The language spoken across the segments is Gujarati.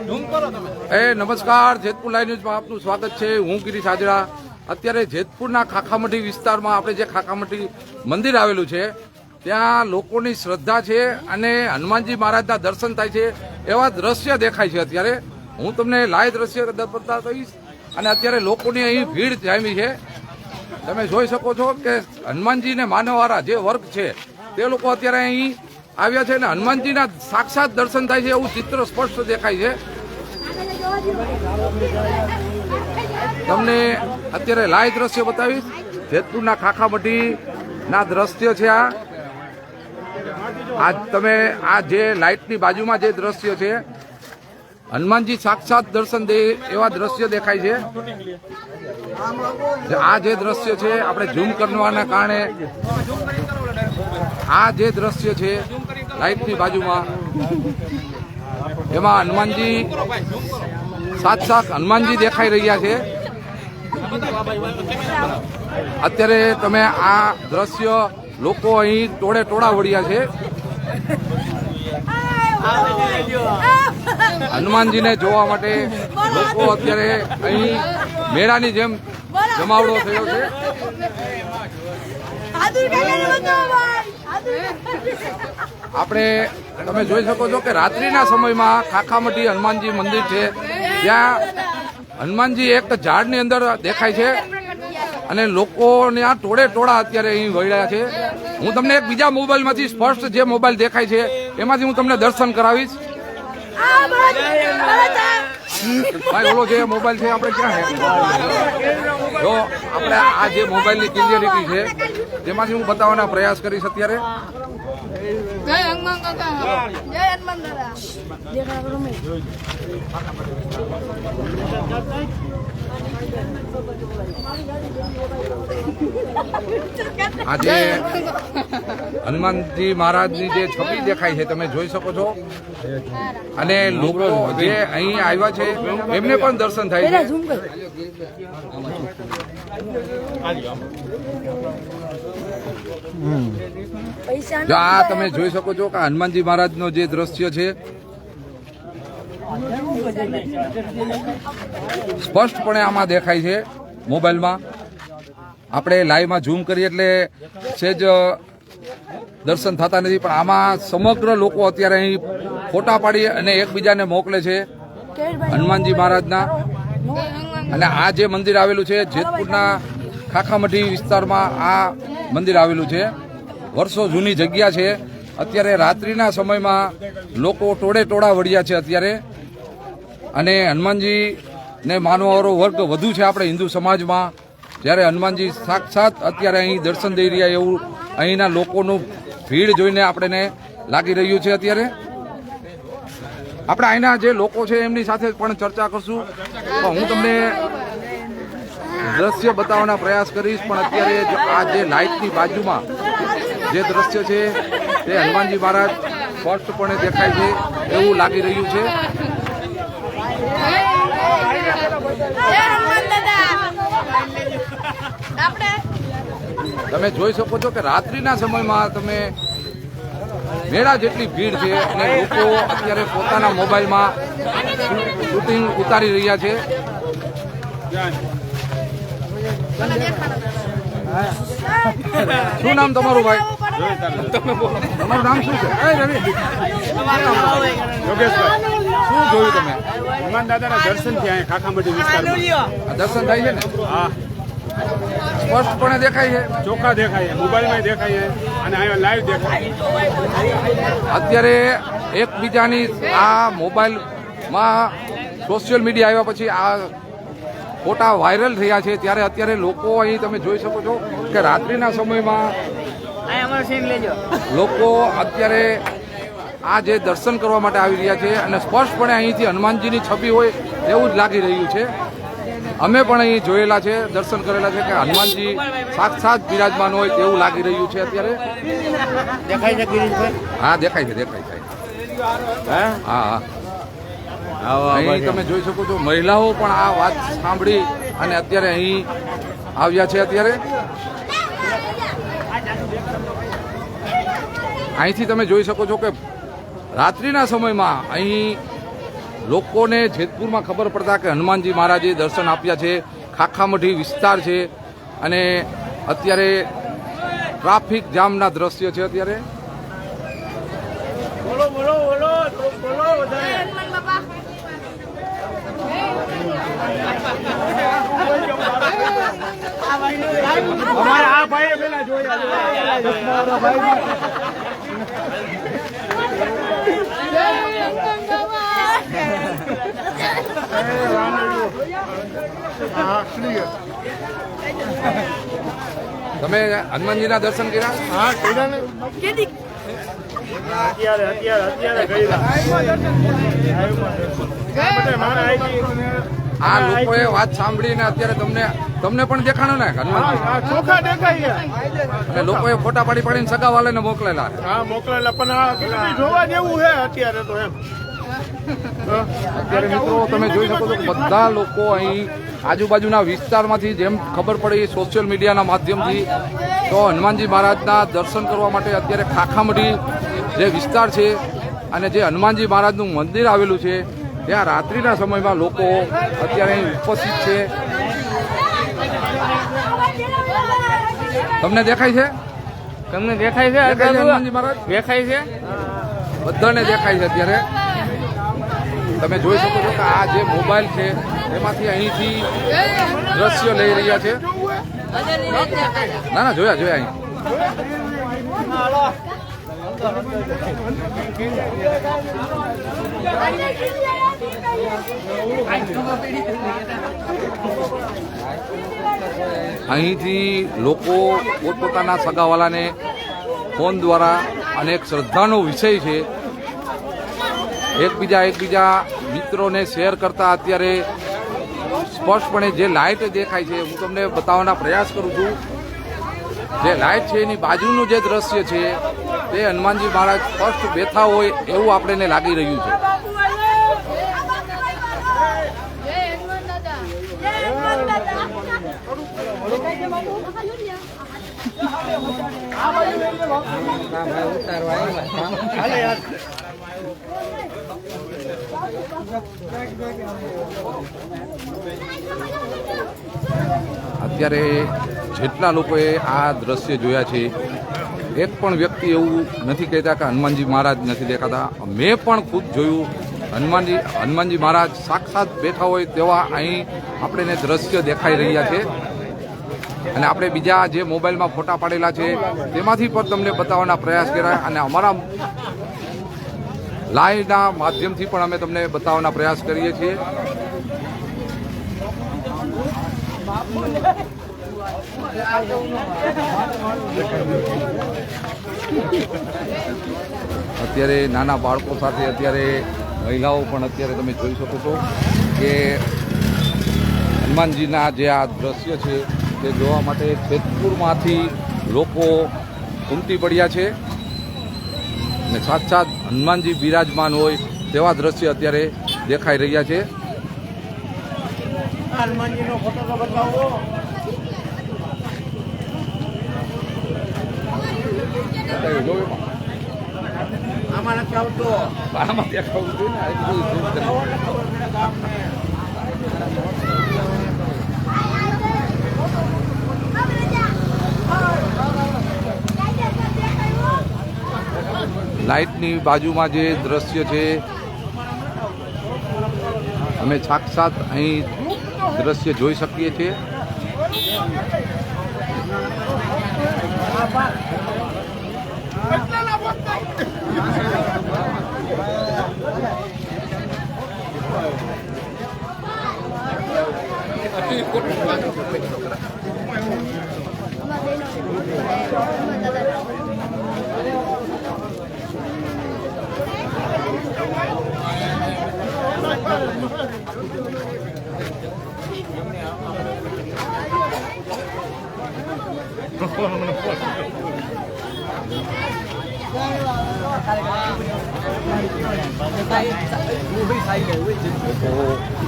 નમસ્કાર, જેતપુર લાઈવ ન્યૂઝમાં આપનું સ્વાગત છે। હું ગિરીશ હાજરા। અત્યારે જેતપુરના ખાખામઢી વિસ્તારમાં આપણે જે ખાખામઢી મંદિર આવેલું છે ત્યાં લોકોની શ્રદ્ધા છે અને હનુમાનજી મહારાજના દર્શન થાય છે એવા દ્રશ્ય દેખાય છે। અત્યારે હું તમને લાઈવ દ્રશ્ય બતાવીશ અને અત્યારે લોકોની અહીં ભીડ જામી છે। તમે જોઈ શકો છો કે હનુમાનજીને માનવાવાળા જે વર્ગ છે તે લોકો અત્યારે અહીં આવ્યા છે અને હનુમાનજીના સાક્ષાત દર્શન થાય છે એવું ચિત્ર સ્પષ્ટ દેખાય છે। તમને અત્યારે લાઈવ દ્રશ્ય બતાવીશ। જેતપુરના ખાખામઢીના દ્રશ્ય છે આ તમે આ જે લાઇટની બાજુમાં જે દ્રશ્ય છે હનુમાનજી સાક્ષાત દર્શન દે એવા દ્રશ્ય દેખાય છે। આ જે દ્રશ્ય છે આપણે ઝૂમ કરવાના કારણે આ જે દ્રશ્ય છે લાઇટની બાજુમાં એમાં હનુમાનજી સાક્ષાત હનુમાનજી દેખાઈ રહ્યા છે। અત્યારે તમે આ દ્રશ્ય લોકો અહીં ટોળે ટોળા વળ્યા છે હનુમાનજીને જોવા માટે। લોકો અત્યારે અહીં મેળાની જેમ જમાવડો થયો છે। આપણે તમે જોઈ શકો છો કે રાત્રિના સમયમાં ખાખામઢી હનુમાનજી મંદિર છે ત્યાં હનુમાનજી એક ઝાડની અંદર દેખાય છે અને લોકોને આ ટોળે ટોળા અત્યારે અહીં વળ્યા છે। હું તમને એક બીજા મોબાઈલમાંથી સ્પષ્ટ જે મોબાઈલ દેખાય છે એમાંથી હું તમને દર્શન કરાવીશ। ભાઈ ઓલો જે મોબાઈલ છે આપણે ક્યાં છે જો આપણે આ જે મોબાઈલની ક્લિયરિટી છે તેમાંથી હું બતાવવાના પ્રયાસ કરીશ। અત્યારે આજે હનુમાનજી મહારાજની જે છબી દેખાય છે તમે જોઈ શકો છો અને લોકો જે અહીં આવ્યા છે એમને પણ દર્શન થાય છે। જો આ તમે જોઈ શકો છો કે હનુમાનજી મહારાજનો જે દ્રશ્ય છે સ્પષ્ટપણે આમાં દેખાય છે મોબાઈલમાં। આપણે લાઈવમાં ઝૂમ કરીએ એટલે સેજ દર્શન થતા નથી પણ આમાં સમગ્ર લોકો અત્યારે અહીં ફોટા પાડી અને એકબીજાને મોકલે છે હનુમાનજી મહારાજના। અને આ જે મંદિર આવેલું છે જેતપુરના ખાખામઢી વિસ્તારમાં આ મંદિર આવેલું છે। વર્ષો જૂની જગ્યા છે। અત્યારે રાત્રિના સમયમાં લોકો ટોળે ટોળા વળ્યા છે અત્યારે અને હનુમાનજીને માનવાવાળો વર્ગ વધુ છે આપણે હિન્દુ સમાજમાં। જ્યારે હનુમાનજી સાક્ષાત અત્યારે અહીં દર્શન દઈ રહ્યા એવું અહીંના લોકોનું ભીડ જોઈને આપણને લાગી રહ્યું છે। અત્યારે આપણે અહીંના જે લોકો છે એમની સાથે પણ ચર્ચા કરશું પણ હું તમને દ્રશ્ય બતાવવાના પ્રયાસ કરીશ। પણ અત્યારે આ જે લાઇટની બાજુમાં જે દ્રશ્ય છે તે હનુમાનજી મહારાજ સ્પષ્ટપણે દેખાય છે એવું લાગી રહ્યું છે। તમે જોઈ શકો છો કે રાત્રિના સમયમાં તમે મેળા જેટલી ભીડ છે અને લોકો અત્યારે પોતાના મોબાઈલમાં શૂટિંગ ઉતારી રહ્યા છે। શું નામ તમારું ભાઈ? તમારું નામ શું છે? રવિ યોગેશભાઈ, શું જોયું તમે? હનુમાન દાદાના દર્શન થયા ખાખામઢી વિસ્તારમાં। દર્શન થાય છે ને? હા, સ્પષ્ટપણે દેખાય છે, ચોખ્ખા દેખાય, મોબાઈલમાં દેખાય અને અહીંયા લાઈવ દેખાય। અત્યારે એકબીજાની આ મોબાઈલમાં સોશિયલ મીડિયા આવ્યા પછી આ ફોટા વાયરલ થયા છે ત્યારે અત્યારે લોકો અહીં તમે જોઈ શકો છો કે રાત્રિના સમયમાં લોકો અત્યારે આ જે દર્શન કરવા માટે આવી રહ્યા છે અને સ્પષ્ટપણે અહીંથી હનુમાનજીની છબી હોય એવું જ લાગી રહ્યું છે। અમે પણ અહીં જોયેલા છે, દર્શન કરેલા છે કે હનુમાનજી સાક્ષાત બિરાજમાન હોય તેવું લાગી રહ્યું છે અત્યારે। દેખાય છે ગિરીશભાઈ? હા દેખાય છે, દેખાય છે। હા હા, અહીં તમે જોઈ શકો છો મહિલાઓ પણ આ વાત સાંભળી અને અત્યારે અહીં આવ્યા છે। અત્યારે અહીંથી તમે જોઈ શકો છો કે રાત્રિના સમયમાં અહીં લોકોને જેતપુરમાં ખબર પડતા કે હનુમાનજી મહારાજે દર્શન આપ્યા છે, ખાખામઢી વિસ્તાર છે અને અત્યારે ટ્રાફિક જામના દ્રશ્ય છે. અત્યારે અમારા આ ભાઈએ પેલા જોયા તમે હનુમાનજીના દર્શન કર્યા? હા કર્યા ને અત્યારે આ લોકોએ વાત સાંભળીને અત્યારે તમને પણ દેખાણું ને હનુમાનજી ચોખા દેખાય અને લોકોએ ફોટા પાડીને સગાવાલાને મોકલેલા. હા મોકલેલા પણ આ જોવા જેવું છે અત્યારે તો એમ. અત્યારે મિત્રો તમે જોઈ શકો છો કે બધા લોકો અહીં આજુબાજુના વિસ્તારમાંથી જેમ ખબર પડી સોશિયલ મીડિયાના માધ્યમથી તો હનુમાનજી મહારાજના દર્શન કરવા માટે અત્યારે ખાખામઢી જે વિસ્તાર છે અને જે હનુમાનજી મહારાજનું મંદિર આવેલું છે ત્યાં રાત્રિના સમયમાં લોકો અત્યારે અહીં ઉપસ્થિત છે. તમને દેખાય છે? તમને દેખાય છે હનુમાનજી મહારાજ દેખાય છે બધાને દેખાય છે. અત્યારે તમે જોઈ શકો છો કે આ જે મોબાઈલ છે એમાંથી અહીંથી દ્રશ્ય લઈ રહ્યા છે. ના જોયા અહીં અહીંથી લોકો પોતપોતાના સગાવાલાને ફોન દ્વારા અને એક શ્રદ્ધાનો વિષય છે એકબીજા મિત્રોને શેર કરતા અત્યારે સ્પષ્ટપણે જે લાઇટ દેખાય છે હું તમને બતાવવાના પ્રયાસ કરું છું. જે લાઇટ છે એની બાજુનું જે દ્રશ્ય છે તે હનુમાનજી મહારાજ સ્પષ્ટ બેઠા હોય એવું આપણને લાગી રહ્યું છે. અત્યારે જેટલા લોકોએ આ દ્રશ્ય જોયા છે એક પણ વ્યક્તિ એવું નથી કહેતા કે હનુમાનજી મહારાજ નથી દેખાતા. મેં પણ ખુદ જોયું હનુમાનજી મહારાજ સાક્ષાત બેઠા હોય તેવા અહીં આપણને દ્રશ્ય દેખાઈ રહ્યા છે અને આપણે બીજા જે મોબાઈલમાં ફોટા પાડેલા છે તેમાંથી પણ તમને બતાવવાના પ્રયાસ કર્યા અને અમારા લાઈવના માધ્યમથી પણ અમે તમને બતાવવાના પ્રયાસ કરીએ છીએ. અત્યારે નાના બાળકો સાથે અત્યારે મહિલાઓ પણ અત્યારે તમે જોઈ શકો છો કે હનુમાનજીના જે આ દ્રશ્ય છે તે જોવા માટે જેતપુરમાંથી લોકો ઉમટી પડ્યા છે અને સાક્ષાત હનુમાનજી બિરાજમાન હોય તેવા દ્રશ્ય અત્યારે દેખાઈ રહ્યા છે. હનુમાનજીનો ફોટો તો બતાવો. આમાં નથી આવતો. આમાં દેખાવું જોઈએ ને એટલું zoom કરી. લાઇટની બાજુમાં જે દ્રશ્ય છે અમે સાક્ષાત અહીં દ્રશ્ય જોઈ શકીએ છીએ.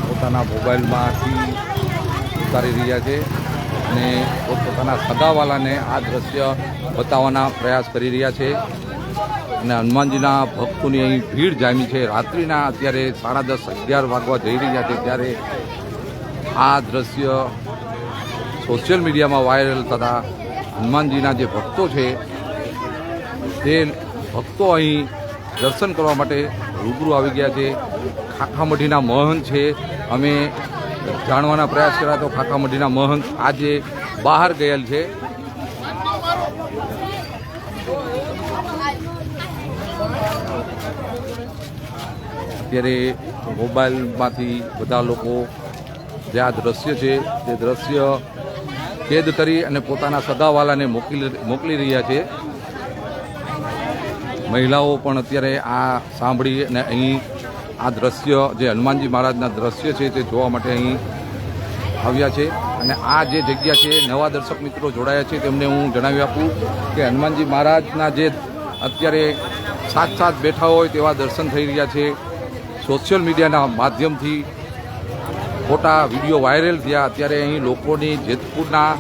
પોતાના મોબાઈલમાંથી ઉતારી રહ્યા છે અને પોતાના સગાવાલાને આ દ્રશ્ય બતાવવાના પ્રયાસ કરી રહ્યા છે. અને હનુમાનજીના ભક્તોની અહીં ભીડ જામી છે. રાત્રિના અત્યારે 10:30-11 વાગવા જઈ રહ્યા છે ત્યારે આ દ્રશ્ય સોશિયલ મીડિયામાં વાયરલ થતા હનુમાનજીના જે ભક્તો છે તે ભક્તો અહીં દર્શન કરવા માટે રૂબરૂ આવી ગયા છે. ખાખામઢીના મહંત છે, અમે જાણવાના પ્રયાસ કર્યા તો ખાખામઢીના મહંત આજે બહાર ગયેલ છે. અત્યારે મોબાઈલમાંથી બધા લોકો જે આ દ્રશ્ય છે તે દ્રશ્ય કેદ કરી અને પોતાના સગાવાલાને મોકલી રહ્યા છે. મહિલાઓ પણ અત્યારે આ સાંભળી અને અહીં આ દ્રશ્ય જે હનુમાનજી મહારાજના દ્રશ્ય છે તે જોવા માટે અહીં આવ્યા છે. અને આ જે જગ્યા છે, નવા દર્શક મિત્રો જોડાયા છે તેમને હું જણાવી આપું કે હનુમાનજી મહારાજના જે અત્યારે સાથ બેઠા હોય તેવા દર્શન થઈ રહ્યા છે. સોશિયલ મીડિયાના માધ્યમથી ફોટા વિડીયો વાયરલ થયા. અત્યારે અહીં લોકોની જેતપુરના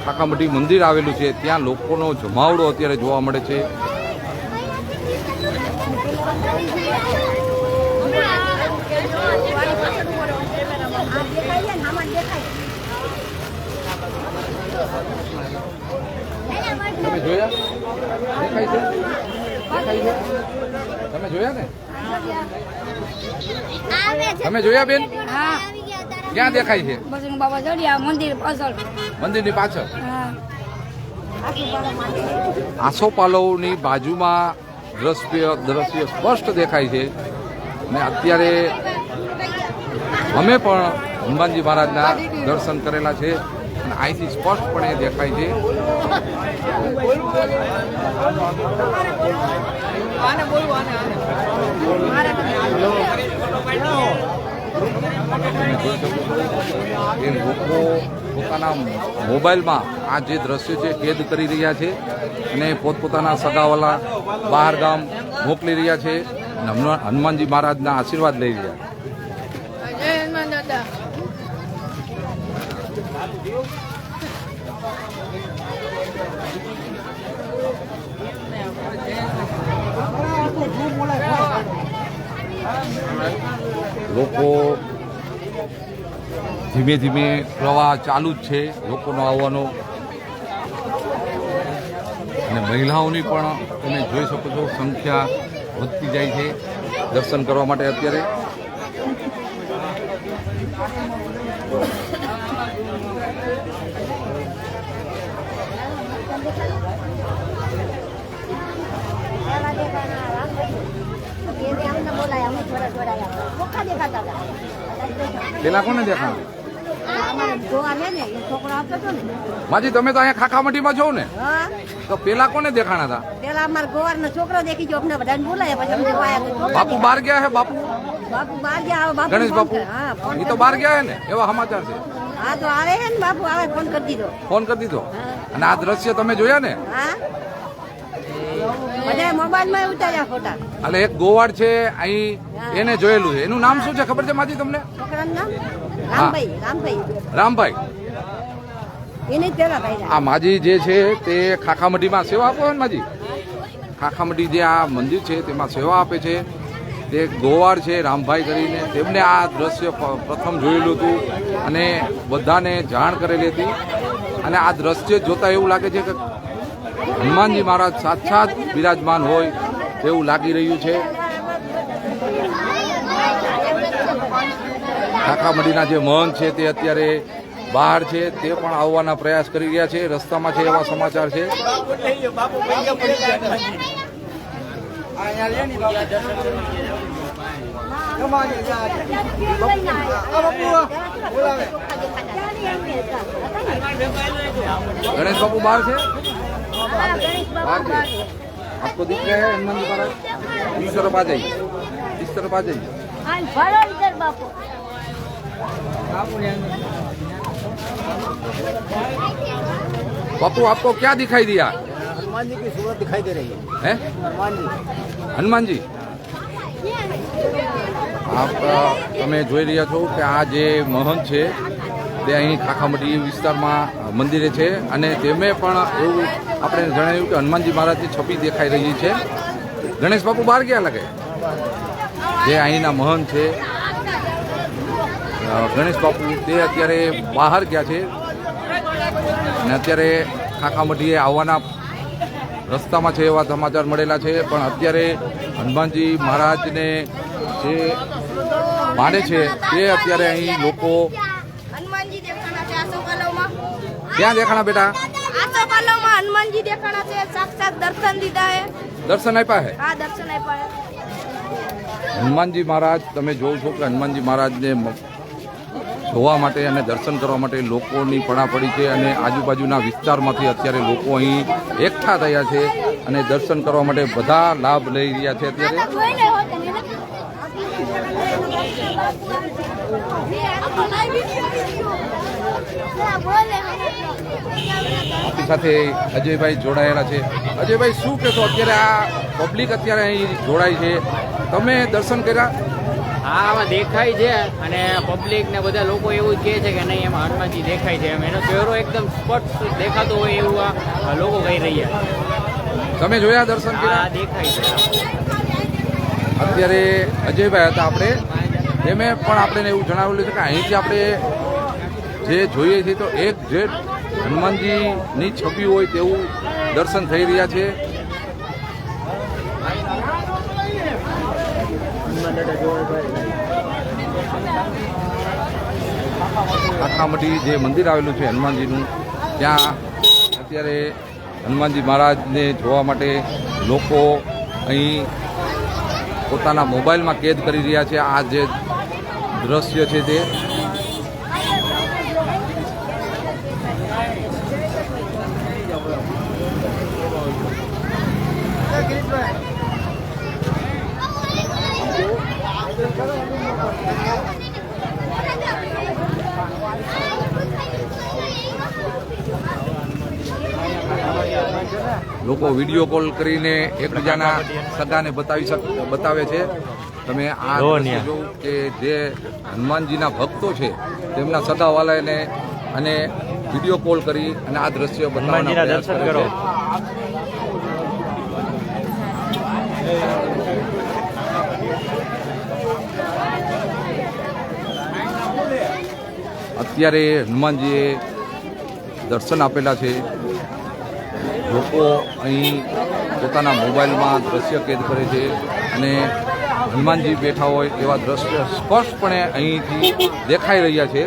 ખાખામઢી મંદિર આવેલું છે ત્યાં લોકોનો જમાવડો અત્યારે જોવા મળે છે. તમે જોયા? દેખાય છે? તમે જોયા ને? તમે જોયા બેન? હા. ક્યાં દેખાય છે? બજરંગ બાબા જડિયા મંદિર પાછળ. મંદિરની પાછળ. હા. આસોપાલવની બાજુમાં દ્રશ્ય સ્પષ્ટ દેખાય છે. અને અત્યારે અમે પણ હનુમાનજી મહારાજના દર્શન કરેલા છે અને અહીંથી સ્પષ્ટપણે દેખાય છે. એ લોકો પોતાના મોબાઈલમાં આ જે દ્રશ્ય છે કેદ કરી રહ્યા છે અને પોતપોતાના સગાવાલા બહાર ગામ મોકલી રહ્યા છે અને હનુમાનજી મહારાજના આશીર્વાદ લઈ રહ્યા છે. લોકો ધીમે ધીમે પ્રવાહ ચાલુ જ છે લોકોનો આવવાનો. અને મહિલાઓની પણ તમે જોઈ શકો છો સંખ્યા વધતી જાય છે દર્શન કરવા માટે. અત્યારે પેલા કોને દેખાણ? માજી તમે તો અહીંયા ખાખામઢીમાં છો ને, તો પેલા કોને દેખાણા હતા? પેલા અમારા ગોવાર નો છોકરો દેખી ગયો, અમને બધાને બોલાય પછી અમને વાયા. બાપુ બહાર ગયા હે? બાપુ બાપુ બહાર ગયા, હવે બાપુ ગણેશ બાપુ એ તો બહાર ગયા હે ને, એવા સમાચાર છે. હા તો આવે હે ને, બાપુ આવે, ફોન કરી દીધો. ફોન કરી દીધો. અને આ દ્રશ્ય તમે જોયા ને? હા, બધા મોબાઈલ માં ઉતાર્યા ફોટા. એટલે એક ગોવાડ છે અહીં, એને જોયેલું છે. એનું નામ શું છે ખબર છે માજી તમને? છોકરાનું નામ રામભાઈ. રામભાઈ. એને જ પેલા ભાઈ. આ માજી જે છે તે ખાખામઢીમાં સેવા આપો ને માજી. ખાખામઢી જે આ મંદિર છે તેમાં સેવા આપે છે. તે ગોવાડ છે રામભાઈ કરીને, તેમને આ દ્રશ્ય પ્રથમ જોયેલું હતું અને બધાને જાણ કરેલી હતી. અને આ દ્રશ્ય જોતા એવું લાગે છે કે હનુમાનજી મહારાજ સાક્ષાત બિરાજમાન હોય તેવું લાગી રહ્યું છે. ખાખામઢીના જે મહંત છે તે અત્યારે બહાર છે, તે પણ આવવાના પ્રયાસ કરી રહ્યા છે. રસ્તામાં છે એવા સમાચાર છે. गणेश बाबू बाहर से आपको दिख रहे हैं हनुमान जी महाराज? इस तरफ आ जाइए, इस तरफ आ जाइए. बापू आपको क्या दिखाई दिया? हनुमान जी की सूरत दिखाई दे रही है. हनुमान जी આપ તમે જોઈ રહ્યા છો કે આ જે મહંત છે તે અહીં ખાખામટી વિસ્તારમાં મંદિરે છે અને તેમે પણ એવું આપણે જણાવ્યું કે હનુમાનજી મહારાજની છબી દેખાઈ રહી છે. ગણેશ બાપુ બહાર ક્યાં લાગે? જે અહીંના મહંત છે ગણેશ બાપુ તે અત્યારે બહાર ગયા છે અને અત્યારે ખાખામટીએ આવવાના રસ્તામાં છે એવા સમાચાર મળેલા છે. પણ અત્યારે હનુમાનજી મહારાજને જે માને છે તે અત્યારે અહીં લોકો હનુમાનજી દેખાણા છે આસોપાલવમાં. ક્યાં દેખાણા બેટા? આસોપાલવમાં હનુમાનજી દેખાણા છે. સાક્ષાત દર્શન દીધા હે. દર્શન આપ્યા છે આ દર્શન આપ્યા હે. હનુમાનજી મહારાજ. તમે જોવો છો કે હનુમાનજી મહારાજને જોવા માટે અને દર્શન કરવા માટે લોકોની પડાપડી છે અને આજુબાજુના વિસ્તારમાંથી અત્યારે લોકો અહીં એકઠા થયા છે અને દર્શન કરવા માટે બધા લાભ લઈ રહ્યા છે. અત્યારે આપણી સાથે અજયભાઈ જોડાયેલા છે. અજયભાઈ, શું કહેશો? અત્યારે આ પબ્લિક અત્યારે અહીં જોડાય છે, તમે દર્શન કર્યા? હા, આમાં દેખાય છે અને પબ્લિક ને બધા લોકો એવું કહે છે કે નહીં એમાં હનુમાનજી દેખાય છે. એનો ચહેરો એકદમ સ્પષ્ટ દેખાતો હોય એવું આ લોકો કહી રહ્યા. તમે જોયા? દર્શન હા, કર્યા? દેખાય છે. અત્યારે અજયભાઈ હતા આપણે, એમે પણ આપણે એવું જણાવેલું છે કે અહીંથી આપણે જે જોઈએ છીએ તો એક જે હનુમાનજીની છબી હોય તેવું દર્શન થઈ રહ્યા છે. ખાખામટી જે મંદિર આવેલું છે હનુમાનજીનું, ત્યાં અત્યારે હનુમાનજી મહારાજને જોવા માટે લોકો અહીં પોતાના મોબાઈલમાં કેદ કરી રહ્યા છે. આ જે દ્રશ્ય છે તે લોકો વિડીયો કોલ કરીને એકબીજાના સગાને બતાવે છે. તમે આ દ્રશ્ય જોવો કે જે હનુમાનજીના ભક્તો છે તેમના સગાવાલાને અને વિડીયો કોલ કરી અને આ દ્રશ્ય બતાવવાના પ્રયાસ કરે છે. અત્યારે હનુમાનજીએ દર્શન આપેલા છે. લોકો અહીં પોતાના મોબાઈલમાં દ્રશ્ય કેદ કરે છે અને હનુમાનજી બેઠા હોય એવા દ્રશ્ય સ્પષ્ટપણે અહીંથી દેખાઈ રહ્યા છે.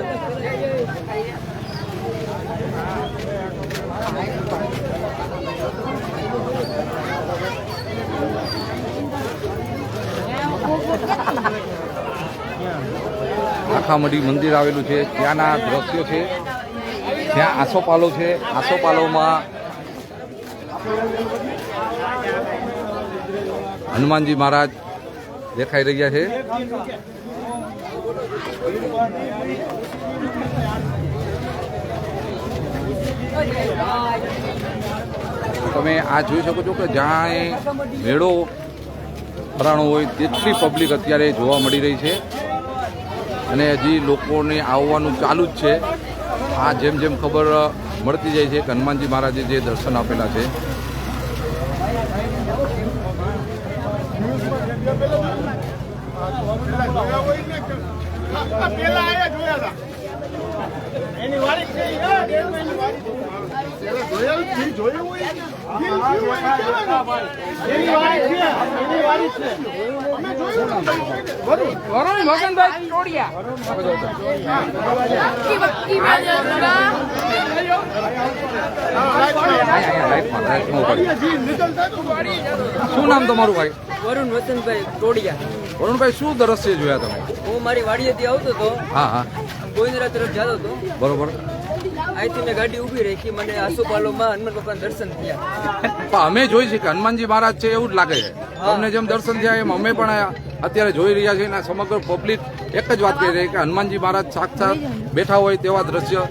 ખાખામટી મંદિર આવેલું છે ત્યાંના દ્રશ્યો છે. ત્યાં આસોપાલો છે. આસોપાલોમાં હનુમાનજી મહારાજ દેખાઈ રહ્યા છે. તમે આ જોઈ શકો છો કે જ્યાં મેળો ભરાણો હોય તેટલી પબ્લિક અત્યારે જોવા મળી રહી છે અને હજી લોકોને આવવાનું ચાલુ જ છે. આ જેમ જેમ ખબર મળતી જાય છે કે હનુમાનજી મહારાજે જે દર્શન આપેલા છે. શું નામ તમારું ભાઈ? વરુણ વસંતભાઈ ટોડિયા. વરુણભાઈ, શું દ્રશ્ય જોયા તમે? હું મારી વાડીએથી આવતો હતો, હા હા, ગોવિંદરા તરફ જતો હતો. બરોબર. અહીંથી મેં ગાડી ઊભી રાખી. મને આસોપાલોમાં હનુમાન બાપાના દર્શન થયા. પણ અમે જોઈ છે કે હનુમાનજી મહારાજ છે એવું જ લાગે છે. તમને જેમ દર્શન થયા એમ અમે પણ અત્યારે જોઈ રહ્યા છીએ અને સમગ્ર પબ્લિક એક જ વાત કહી રહી કે હનુમાનજી મહારાજ સાક્ષાત બેઠા હોય તેવા દ્રશ્ય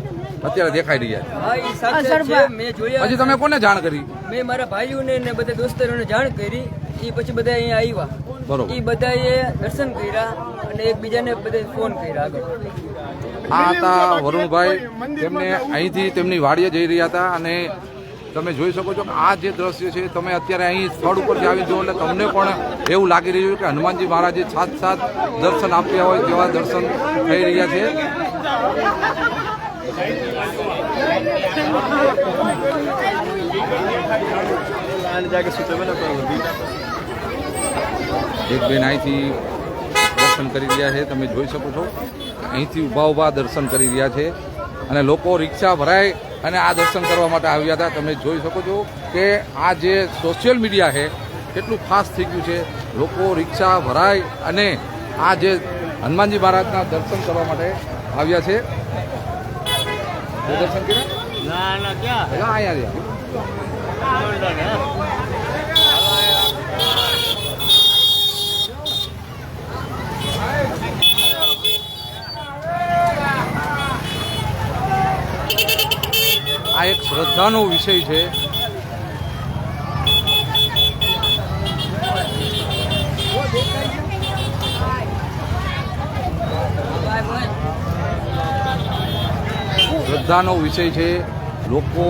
અત્યારે દેખાઈ રહ્યા છે. હા, એ સાક્ષાત છે. મેં જોયા. પછી તમે કોને જાણ કરી? મેં મારા ભાઈઓને ને બધા દોસ્તરોને જાણ કરી. એ પછી બધા અહીંયા આવ્યા. બરોબર. એ બધાએ દર્શન કર્યા અને એકબીજાને બધે ફોન કર્યા આગળ. આ હતા વરુણભાઈ, તેમને અહીંથી તેમની વાડીએ જઈ રહ્યા હતા અને તમે જોઈ શકો છો કે આ જે દ્રશ્ય છે તમે અત્યારે અહીં સ્થળ ઉપરથી આવી જુઓ એટલે તમને પણ એવું લાગી રહ્યું કે હનુમાનજી મહારાજે સાત દર્શન આપ્યા હોય તેવા દર્શન થઈ રહ્યા છે. એક બેન અહીંથી દર્શન કરી રહ્યા છે, તમે જોઈ શકો છો અહીંથી ઊભા દર્શન કરી રહ્યા છે અને લોકો રિક્ષા ભરાય અને આ દર્શન કરવા માટે આવ્યા હતા. તમે જોઈ શકો છો કે આ જે સોશિયલ મીડિયા છે કેટલું ફાસ્ટ થઈ ગયું છે. લોકો રિક્ષા ભરાય અને આ જે હનુમાનજી મહારાજના દર્શન કરવા માટે આવ્યા છે. દર્શન કર્યા અહીંયા રહ્યા. આ એક શ્રદ્ધાનો વિષય છે. શ્રદ્ધાનો વિષય છે. લોકો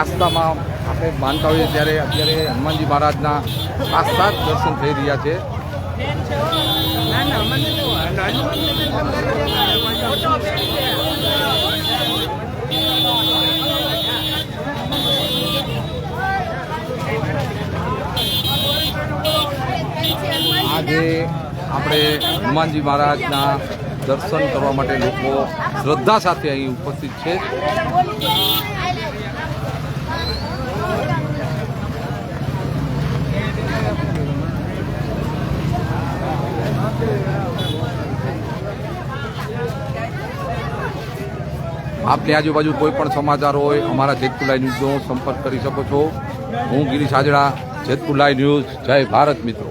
આસ્થામાં આપણે માનતા હોઈએ ત્યારે અત્યારે હનુમાનજી મહારાજના સાક્ષાત દર્શન થઈ રહ્યા છે. આજે આપણે હનુમાનજી મહારાજના દર્શન કરવા માટે લોકો શ્રદ્ધા સાથે અહીં ઉપસ્થિત છે. આપની આજુબાજુ કોઈ પણ સમાચાર હોય અમારા જેતપુર લાઈવ ન્યૂઝનો સંપર્ક કરી શકો છો. હું ગિરીશ હાજરા, જેતપુર લાઈવ ન્યૂઝ. જય ભારત મિત્રો.